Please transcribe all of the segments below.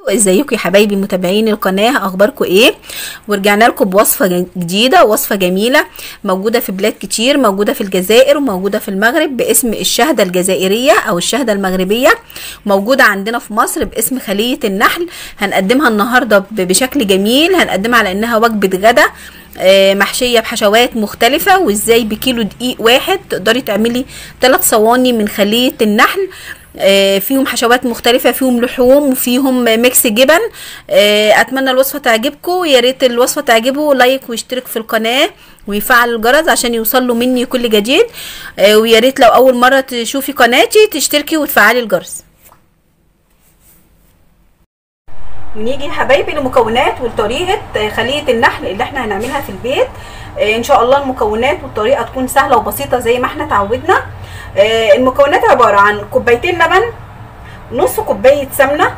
ازيكم يا حبايبي متابعين القناه، اخباركم ايه؟ ورجعنا لكم بوصفه جديده، وصفه جميله موجوده في بلاد كتير، موجوده في الجزائر وموجوده في المغرب باسم الشهده الجزائريه او الشهده المغربيه، موجوده عندنا في مصر باسم خليه النحل. هنقدمها النهارده بشكل جميل، هنقدمها على انها وجبه غدا محشيه بحشوات مختلفه. وازاي بكيلو دقيق واحد تقدري تعملي 3 صواني من خليه النحل، فيهم حشوات مختلفة، فيهم لحوم وفيهم ميكس جبن. اتمنى الوصفة تعجبكم، يا ريت الوصفة تعجبه لايك واشترك في القناة ويفعل الجرس عشان يوصله مني كل جديد. ويا ريت لو اول مرة تشوفي قناتي تشتركي وتفعلي الجرس. ونيجي يا حبايبي لمكونات وطريقة خلية النحل اللي احنا هنعملها في البيت. ان شاء الله المكونات والطريقة تكون سهلة وبسيطة زي ما احنا تعودنا. المكونات عبارة عن كوبايتين لبن، نص كوباية سمنة،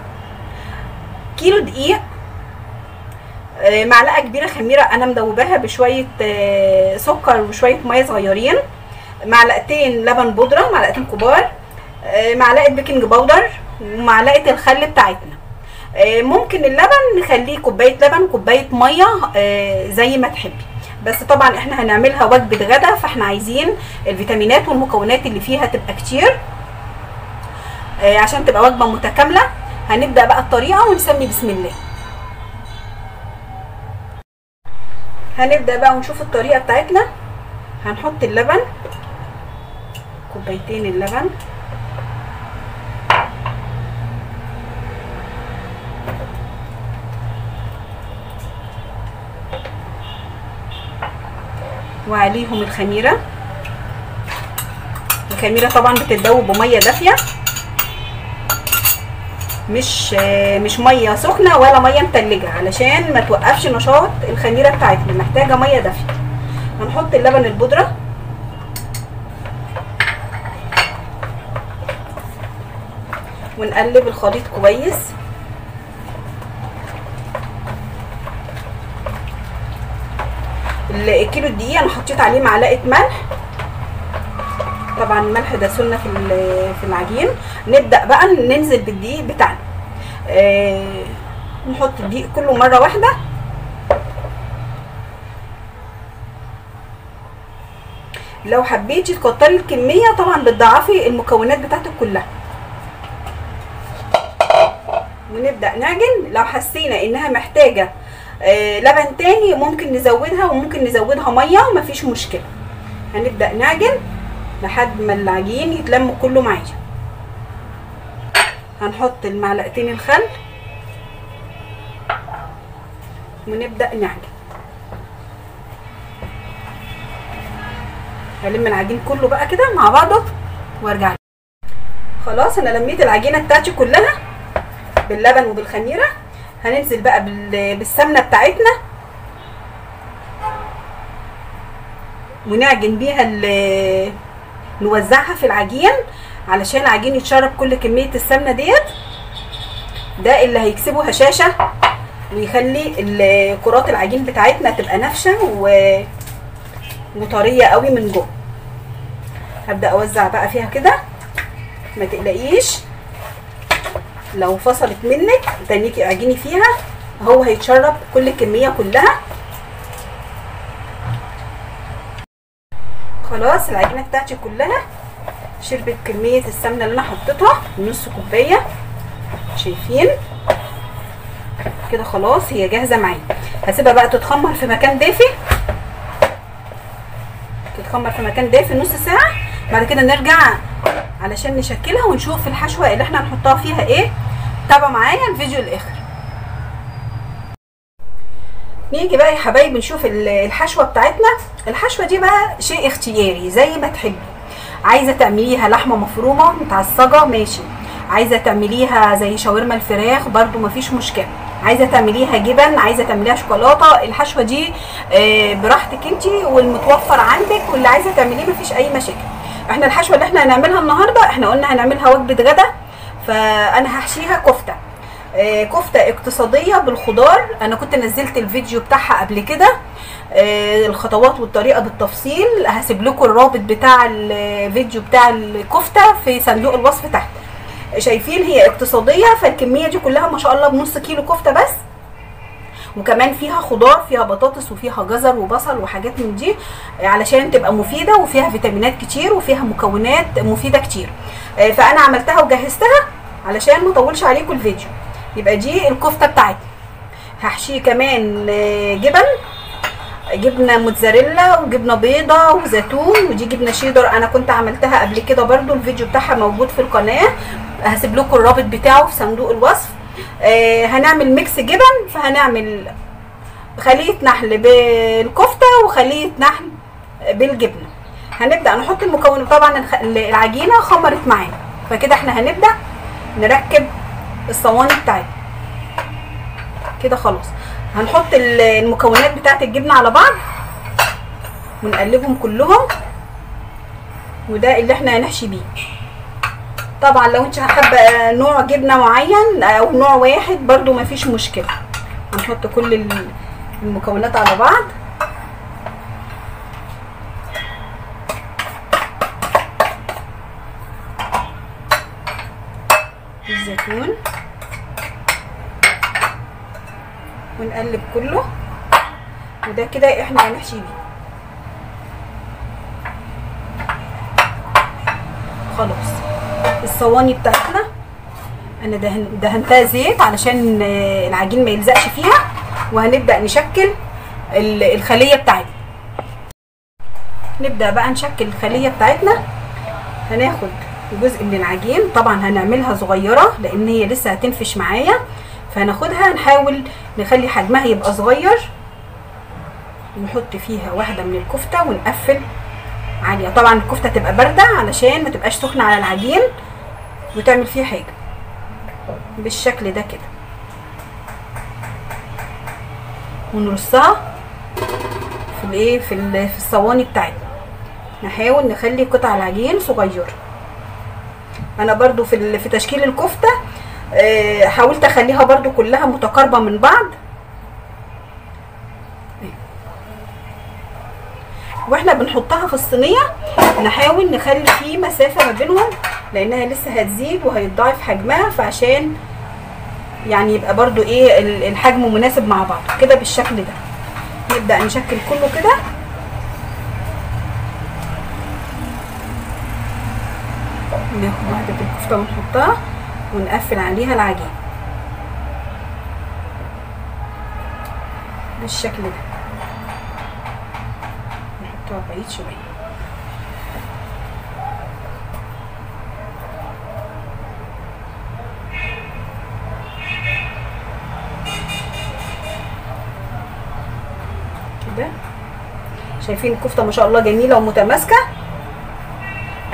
كيلو دقيق، معلقة كبيرة خميرة انا مدوباها بشوية سكر وشوية مية صغيرين، معلقتين لبن بودرة، معلقتين كبار، معلقة بيكنج باودر، ومعلقة الخل بتاعتنا. ممكن اللبن نخليه كوباية لبن كوباية مية زي ما تحبي، بس طبعا احنا هنعملها وجبة غدا فاحنا عايزين الفيتامينات والمكونات اللي فيها تبقى كتير عشان تبقى وجبة متكاملة. هنبدأ بقى الطريقة ونسمي بسم الله. هنبدأ بقى ونشوف الطريقة بتاعتنا. هنحط اللبن، كوبايتين اللبن، وعليهم الخميرة. الخميرة طبعا بتتذوب بمية دافية، مش مية سخنة ولا مية متلجة علشان ما توقفش نشاط الخميرة بتاعتنا، محتاجة مية دافية. هنحط اللبن البودرة، ونقلب الخليط كويس. الكيلو الدقيق انا حطيت عليه معلقه ملح، طبعا الملح ده سنه في العجين. نبدا بقى ننزل بالدقيق بتاعنا، نحط الدقيق كله مره واحده. لو حبيتي تكتري الكميه طبعا بتضاعفي المكونات بتاعتك كلها. ونبدا نعجن. لو حسينا انها محتاجه لبن تاني ممكن نزودها، وممكن نزودها ميه مفيش مشكله. هنبدا نعجن لحد ما العجين يتلم كله معايا. هنحط المعلقتين الخل ونبدا نعجن. هلم العجين كله بقى كده مع بعضه وارجع. خلاص انا لميت العجينه بتاعتي كلها باللبن وبالخميره. هننزل بقى بالسمنه بتاعتنا ونعجن بيها، نوزعها في العجين علشان العجين يتشرب كل كميه السمنه ديت. ده اللي هيكسبه هشاشه ويخلي كرات العجين بتاعتنا تبقى نافشه وطريه قوي من جوه. هبدا اوزع بقى فيها كده، ما تقلقيش لو فصلت منك تنيكي اعجني فيها، هو هيتشرب كل الكميه كلها. خلاص العجينه بتاعتي كلها شربت كميه السمنه اللي انا حطيتها، نص كوبايه. شايفين كده؟ خلاص هي جاهزه معايا. هسيبها بقى تتخمر في مكان دافي، تتخمر في مكان دافي نص ساعه. بعد كده نرجع علشان نشكلها ونشوف الحشوه اللي احنا هنحطها فيها ايه. تابعوا معايا الفيديو الاخر. نيجي بقى يا حبايبي نشوف الحشوه بتاعتنا. الحشوه دي بقى شيء اختياري زي ما تحبي. عايزه تعمليها لحمه مفرومه متعصجه ماشي، عايزه تعمليها زي شاورما الفراخ برضو مفيش مشكله، عايزه تعمليها جبن، عايزه تعمليها شوكولاته. الحشوه دي براحتك انت والمتوفر عندك، واللي عايزه تعمليه مفيش اي مشاكل. احنا الحشوه اللي احنا هنعملها النهارده احنا قلنا هنعملها وجبه غدا، فانا هحشيها كفته. كفته اقتصاديه بالخضار. انا كنت نزلت الفيديو بتاعها قبل كده، الخطوات والطريقه بالتفصيل. هسيب لكم الرابط بتاع الفيديو بتاع الكفته في صندوق الوصف تحت. شايفين هي اقتصاديه، فالكميه دي كلها ما شاء الله بنص كيلو كفته بس، وكمان فيها خضار، فيها بطاطس وفيها جزر وبصل وحاجات من دي علشان تبقى مفيده، وفيها فيتامينات كتير وفيها مكونات مفيده كتير. فانا عملتها وجهزتها علشان ما اطولش عليكم الفيديو. يبقى دي الكفته بتاعتي. هحشيه كمان جبنه موتزاريلا وجبنه بيضه وزيتون، ودي جبنه شيدر انا كنت عملتها قبل كده برده، الفيديو بتاعها موجود في القناه، هسيب لكم الرابط بتاعه في صندوق الوصف. هنعمل ميكس جبن، فهنعمل خليه نحل بالكفته وخليه نحل بالجبنه. هنبدا نحط المكونات، طبعا العجينه خمرت معانا، فكده احنا هنبدا نركب الصواني بتاعتنا كده خلاص. هنحط المكونات بتاعت الجبنه على بعض ونقلبهم كلهم، وده اللي احنا هنحشي بيه. طبعا لو انت حابه نوع جبنه معين او نوع واحد برضو مفيش مشكله. هنحط كل المكونات على بعض. الزيتون ونقلب كله، وده كده احنا هنحشي بيه خلاص. الصواني بتاعتنا انا دهنتها زيت علشان العجين ما يلزقش فيها، وهنبدا نشكل الخليه بتاعتنا. نبدا بقى نشكل الخليه بتاعتنا. هناخد جزء من العجين، طبعا هنعملها صغيره لان هي لسه هتنفش معايا، فهناخدها نحاول نخلي حجمها يبقى صغير، نحط فيها واحده من الكفته ونقفل عليها. طبعا الكفته تبقى بارده علشان ما تبقاش سخنه على العجين وتعمل فيه حاجه. بالشكل ده كده، ونرصها في الايه في الصواني بتاعتنا. نحاول نخلي قطع العجين صغيره. انا برضو في تشكيل الكفته حاولت اخليها برضو كلها متقاربه من بعض، واحنا بنحطها في الصينيه نحاول نخلي فيه مسافه ما بينهم لانها لسه هتزيد وهيتضاعف حجمها، فعشان يعني يبقى برضو ايه الحجم مناسب مع بعض كده بالشكل ده. نبدا نشكل كله كده. ناخد واحده الكفته ونحطها ونقفل عليها العجين بالشكل ده. نحطها بعيد شويه. كده شايفين الكفته ما شاء الله جميله ومتماسكه.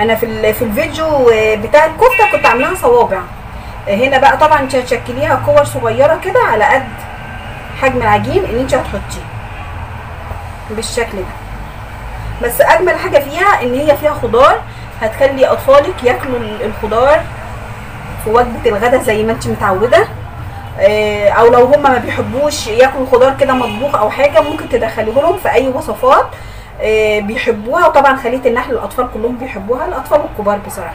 انا في الفيديو بتاع الكفته كنت عاملاها صوابع، هنا بقى طبعا انت هتشكليها كور صغيره كده على قد حجم العجين اللي انت هتحطيه بالشكل ده. بس اجمل حاجه فيها ان هي فيها خضار، هتخلي اطفالك ياكلوا الخضار في وجبه الغداء زي ما انت متعوده، او لو هم ما بيحبوش ياكلوا الخضار كده مطبوخ او حاجه ممكن تدخليه لهم في اي وصفات بيحبوها. وطبعا خليه النحل الاطفال كلهم بيحبوها، الاطفال والكبار بصراحه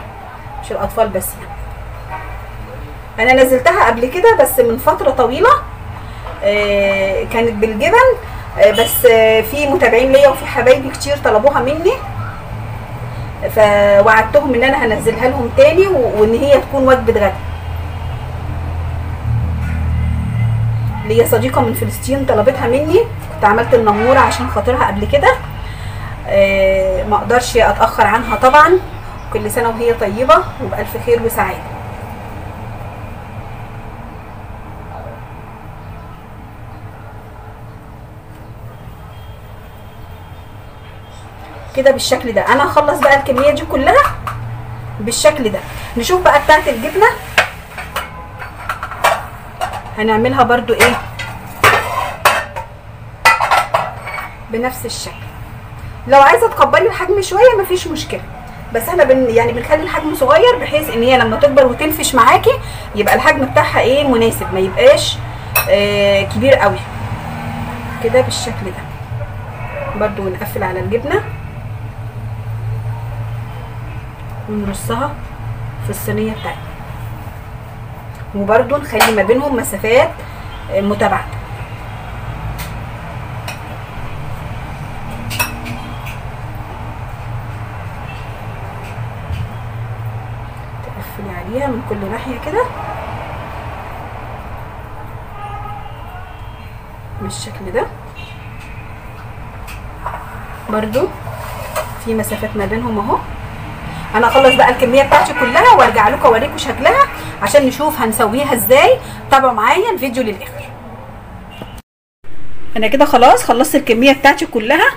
مش الاطفال بس يعني. انا نزلتها قبل كده بس من فتره طويله، كانت بالجبن، بس في متابعين ليا وفي حبايبي كتير طلبوها مني، فوعدتهم ان انا هنزلها لهم تاني وان هي تكون وجبه غدا. ليا صديقه من فلسطين طلبتها مني، كنت عملت النموره عشان خاطرها قبل كده، ما اقدرش اتاخر عنها طبعا. كل سنه وهي طيبه وبالف خير وسعاده. كده بالشكل ده. انا هخلص بقى الكميه دي كلها بالشكل ده. نشوف بقى بتاعت الجبنه هنعملها برضو ايه بنفس الشكل. لو عايزه تكبري الحجم شويه مفيش مشكله، بس احنا يعني بنخلي الحجم صغير بحيث ان هي لما تكبر وتنفش معاكي يبقى الحجم بتاعها ايه مناسب، ما يبقاش كبير قوي كده بالشكل ده. برضو نقفل على الجبنه ونرصها في الصينيه بتاعتنا وبرده نخلي ما بينهم مسافات متباعده. تقفلي عليها من كل ناحيه كده بالشكل ده. برضو في مسافات ما بينهم اهو. انا هخلص بقى الكميه بتاعتي كلها وارجع لكم اوريكم شكلها عشان نشوف هنسويها ازاي. تابعوا معايا الفيديو للاخر. انا كده خلاص خلصت الكميه بتاعتي كلها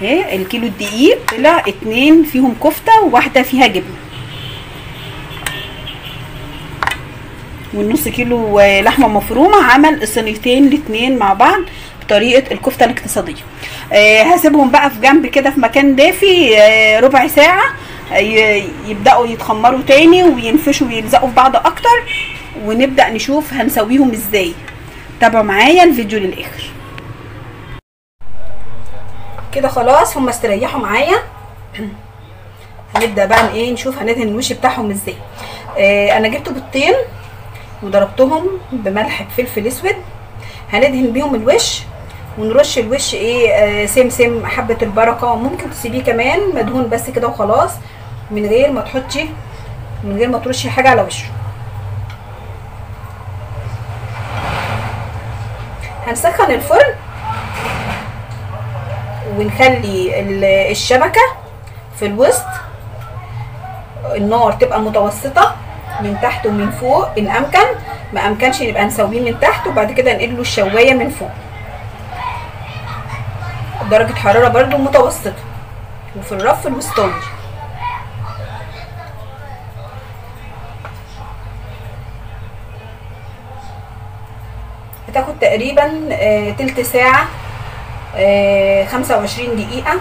اهي. الكيلو الدقيق طلع 2 فيهم كفته وواحده فيها جبنه، والنص كيلو لحمه مفرومه عمل الصينيتين الاتنين مع بعض بطريقه الكفته الاقتصاديه. هسيبهم بقى في جنب كده في مكان دافي ربع ساعه يبداوا يتخمروا تاني وينفشوا ويلزقوا في بعض اكتر، ونبدا نشوف هنسويهم ازاي. تابعوا معايا الفيديو للاخر. كده خلاص هم استريحوا معايا. هنبدا بقى ايه نشوف هندهن الوش بتاعهم ازاي. انا جبت بيضتين وضربتهم بملح بفلفل اسود. هندهن بيهم الوش ونرش الوش ايه سمسم حبه البركه. ممكن تسيبيه كمان مدهون بس كده وخلاص من غير ما تحطي من غير ما ترشي حاجه على وشه. هنسخن الفرن ونخلي الشبكه في الوسط، النار تبقى متوسطه من تحت ومن فوق ان امكن. ما امكنش نبقى نسويه من تحت وبعد كده ننقل له الشوايه من فوق. درجه حراره برده متوسطه وفي الرف الوسطاني. هتاخد تقريبا تلت ساعه 25 دقيقه،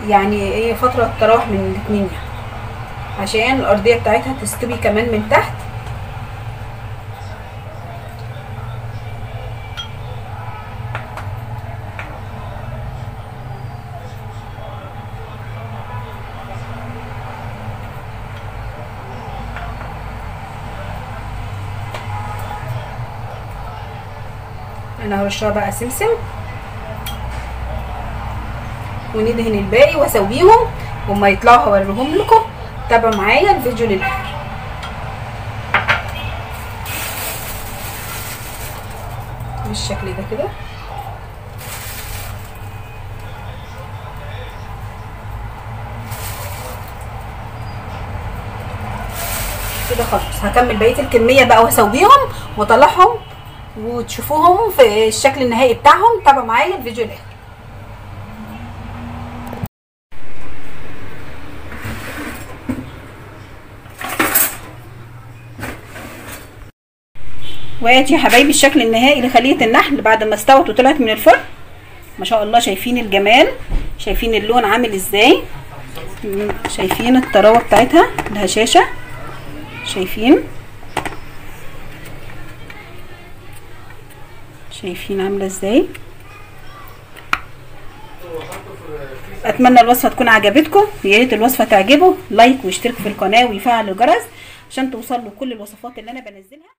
يعني ايه فتره تراوح من الاتنين يعني عشان الارضيه بتاعتها تستوي كمان من تحت. انا هرشها بقى سمسم وندهن الباقي واسويهم وما يطلعوا هوريهم لكم. تابعوا معايا الفيديو للاخر. بالشكل ده كده. كده خلاص هكمل بقيه الكميه بقى واسويهم واطلعهم وتشوفوهم في الشكل النهائي بتاعهم. تابعوا معايا الفيديو للاخر. وادي يا حبايبي الشكل النهائي لخليه النحل بعد ما استوت وطلعت من الفرن. ما شاء الله شايفين الجمال، شايفين اللون عامل ازاي، شايفين الطراوه بتاعتها الهشاشه، شايفين عامله ازاي. اتمنى الوصفه تكون عجبتكم. يا ريت الوصفه تعجبه لايك واشترك في القناه ويفعل الجرس عشان توصل له كل الوصفات اللي انا بنزلها.